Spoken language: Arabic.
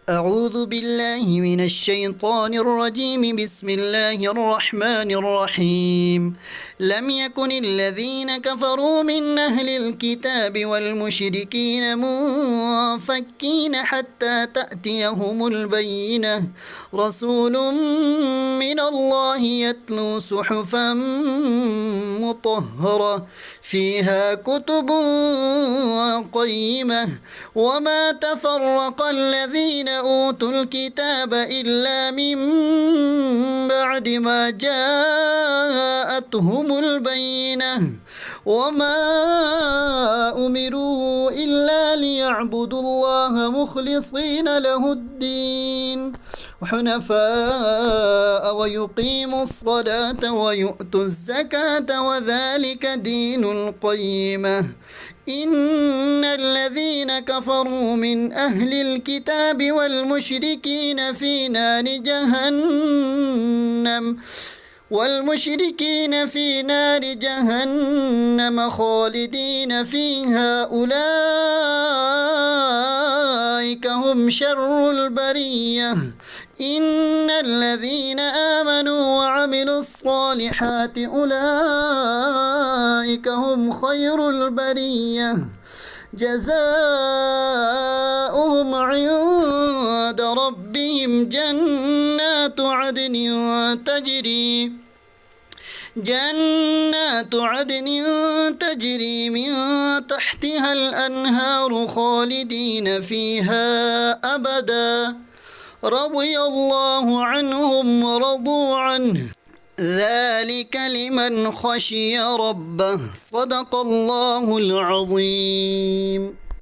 أعوذ بالله من الشيطان الرجيم. بسم الله الرحمن الرحيم. لم يكن الذين كفروا من أهل الكتاب والمشركين منفكين حتى تأتيهم البينة. رسول من الله يتلو صحفا مطهرة فيها كتب قيمة. وما تفرق الذين أوتوا الكتاب إلا من بعد ما جاءتهم البينة. وما أمروا إلا ليعبدوا الله مخلصين له الدين حنفاء ويقيموا الصلاة ويؤتوا الزكاة وذلك دين القيمة. إن الذين كفروا من أهل الكتاب والمشركين في نار جهنم خالدين فيها. أولئك هم شر البرية. إن الذين آمنوا وعملوا الصالحات أولئك هم خير البرية. جزاؤهم عند ربهم جنات عدن تجري من تحتها الأنهار خالدين فيها أبدا. رضي الله عنهم ورضوا عنه ذلك لمن خشي ربه. صدق الله العظيم.